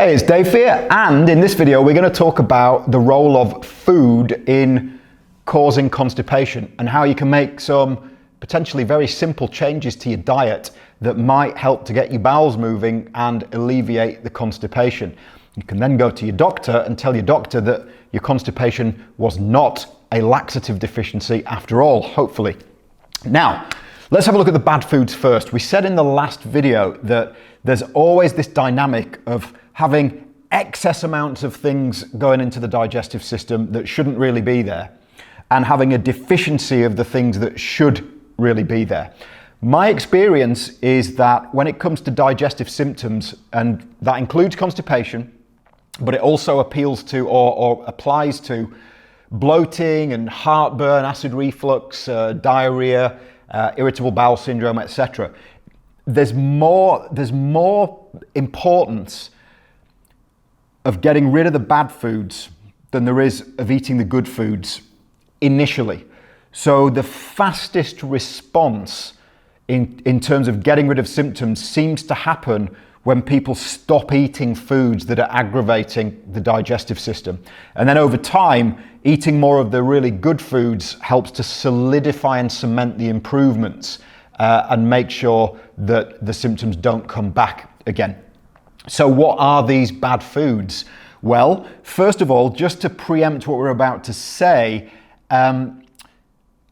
Hey, it's Dave here, and in this video we're going to talk about the role of food in causing constipation and how you can make some potentially very simple changes to your diet that might help to get your bowels moving and alleviate the constipation. You can then go to your doctor and tell your doctor that your constipation was not a laxative deficiency after all, hopefully. Now, let's have a look at the bad foods first. We said in the last video that there's always this dynamic of having excess amounts of things going into the digestive system that shouldn't really be there, and having a deficiency of the things that should really be there. My experience is that when it comes to digestive symptoms, and that includes constipation, but it also appeals to or applies to bloating and heartburn, acid reflux, diarrhea, irritable bowel syndrome, etc. There's more importance of getting rid of the bad foods than there is of eating the good foods initially. So the fastest response in terms of getting rid of symptoms seems to happen when people stop eating foods that are aggravating the digestive system. And then over time, eating more of the really good foods helps to solidify and cement the improvements and make sure that the symptoms don't come back again. So what are these bad foods? Well, first of all, just to preempt what we're about to say,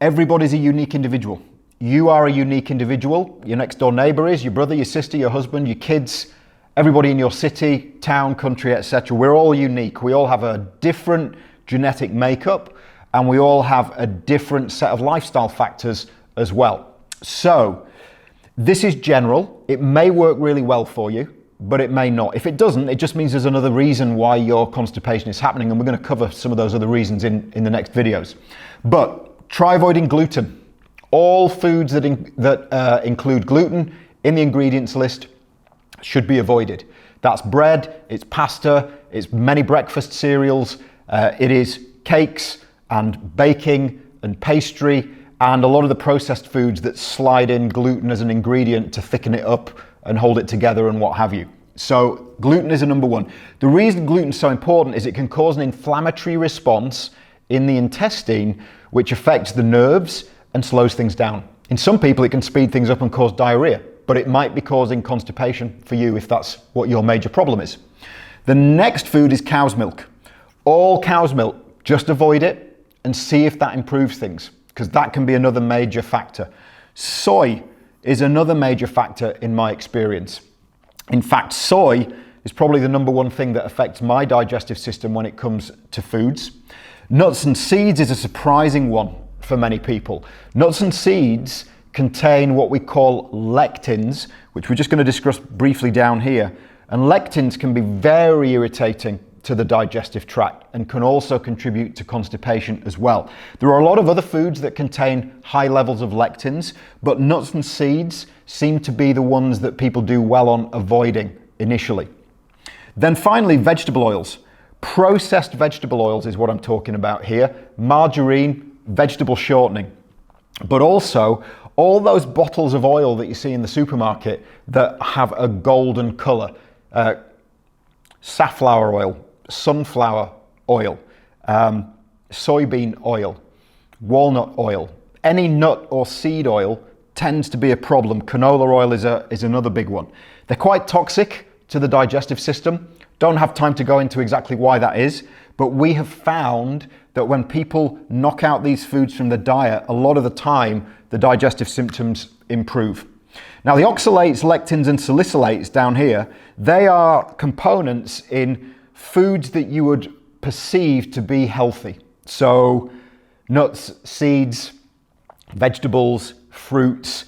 everybody's a unique individual. You are a unique individual. Your next door neighbor is, your brother, your sister, your husband, your kids, everybody in your city, town, country, etc. We're all unique. We all have a different genetic makeup, and we all have a different set of lifestyle factors as well. So this is general. It may work really well for you, but it may not. If it doesn't, it just means there's another reason why your constipation is happening, and we're going to cover some of those other reasons in the next videos. But try avoiding gluten. All foods that include gluten in the ingredients list should be avoided. That's bread, it's pasta, it's many breakfast cereals, it is cakes and baking and pastry, and a lot of the processed foods that slide in gluten as an ingredient to thicken it up and hold it together and what have you. So gluten is a number one. The reason gluten is so important is it can cause an inflammatory response in the intestine, which affects the nerves and slows things down. In some people, it can speed things up and cause diarrhea, but it might be causing constipation for you if that's what your major problem is. The next food is cow's milk. All cow's milk, just avoid it and see if that improves things, because that can be another major factor. Soy is another major factor in my experience. In fact, soy is probably the number one thing that affects my digestive system when it comes to foods. Nuts and seeds is a surprising one for many people. Nuts and seeds contain what we call lectins, which we're just going to discuss briefly down here. And lectins can be very irritating to the digestive tract and can also contribute to constipation as well. There are a lot of other foods that contain high levels of lectins, but nuts and seeds seem to be the ones that people do well on avoiding initially. Then finally, vegetable oils. Processed vegetable oils is what I'm talking about here. Margarine, vegetable shortening, but also all those bottles of oil that you see in the supermarket that have a golden color. Safflower oil, sunflower oil, soybean oil, walnut oil. Any nut or seed oil tends to be a problem. Canola oil is another big one. They're quite toxic to the digestive system. Don't have time to go into exactly why that is, but we have found that when people knock out these foods from the diet, a lot of the time the digestive symptoms improve. Now, the oxalates, lectins, and salicylates down here, they are components in foods that you would perceive to be healthy. So nuts, seeds, vegetables, fruits,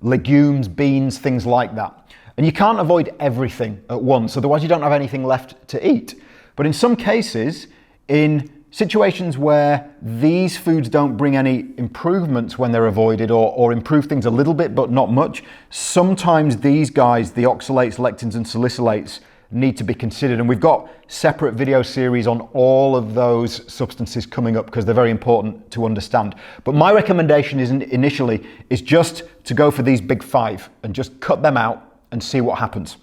legumes, beans, things like that. And you can't avoid everything at once, otherwise you don't have anything left to eat. But in some cases, in situations where these foods don't bring any improvements when they're avoided or improve things a little bit but not much, sometimes these guys, the oxalates, lectins and salicylates, need to be considered. And we've got separate video series on all of those substances coming up because they're very important to understand. But my recommendation initially is just to go for these big five and just cut them out and see what happens.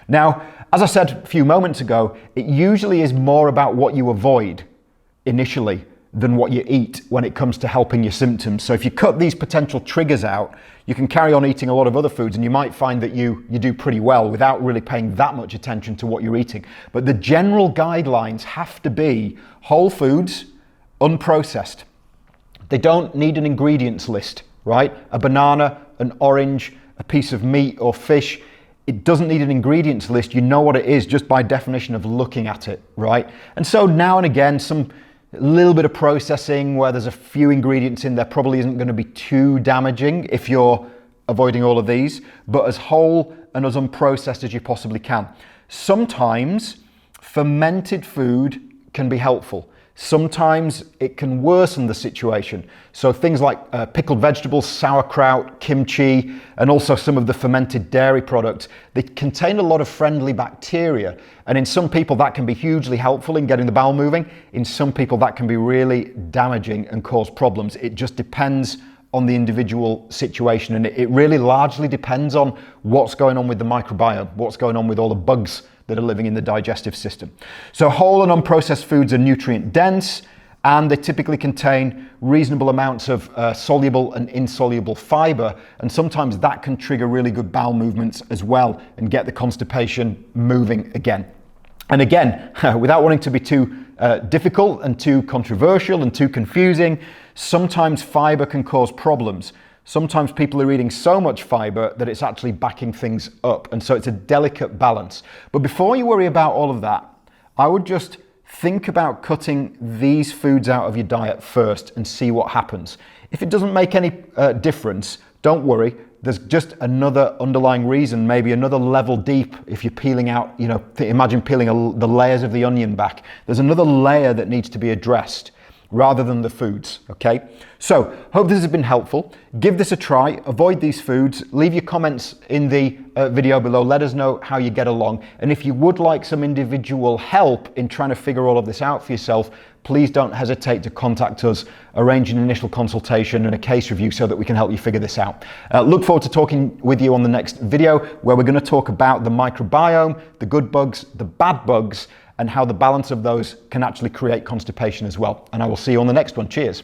Now, As I said a few moments ago, it usually is more about what you avoid initially than what you eat when it comes to helping your symptoms. So if you cut these potential triggers out, you can carry on eating a lot of other foods, and you might find that you do pretty well without really paying that much attention to what you're eating. But the general guidelines have to be whole foods, unprocessed. They don't need an ingredients list, right? A banana, an orange, a piece of meat or fish. It doesn't need an ingredients list. You know what it is just by definition of looking at it, right? And so now and again, a little bit of processing where there's a few ingredients in there probably isn't going to be too damaging if you're avoiding all of these, but as whole and as unprocessed as you possibly can. Sometimes fermented food can be helpful. Sometimes it can worsen the situation. So things like pickled vegetables, sauerkraut, kimchi, and also some of the fermented dairy products, they contain a lot of friendly bacteria. And in some people that can be hugely helpful in getting the bowel moving. In some people that can be really damaging and cause problems. It just depends on the individual situation, and it really largely depends on what's going on with the microbiome, what's going on with all the bugs that are living in the digestive system. So whole and unprocessed foods are nutrient dense, and they typically contain reasonable amounts of soluble and insoluble fiber, and sometimes that can trigger really good bowel movements as well and get the constipation moving again. And again, without wanting to be too difficult and too controversial and too confusing, sometimes fiber can cause problems. Sometimes people are eating so much fiber that it's actually backing things up, and so it's a delicate balance. But before you worry about all of that, I would just think about cutting these foods out of your diet first and see what happens. If it doesn't make any difference, don't worry. There's just another underlying reason, maybe another level deep. If you're peeling out, imagine peeling the layers of the onion back. There's another layer that needs to be addressed rather than the foods, okay? So, hope this has been helpful. Give this a try, avoid these foods, leave your comments in the video below, let us know how you get along. And if you would like some individual help in trying to figure all of this out for yourself, please don't hesitate to contact us, arrange an initial consultation and a case review so that we can help you figure this out. Look forward to talking with you on the next video, where we're going to talk about the microbiome, the good bugs, the bad bugs, and how the balance of those can actually create constipation as well. And I will see you on the next one. Cheers.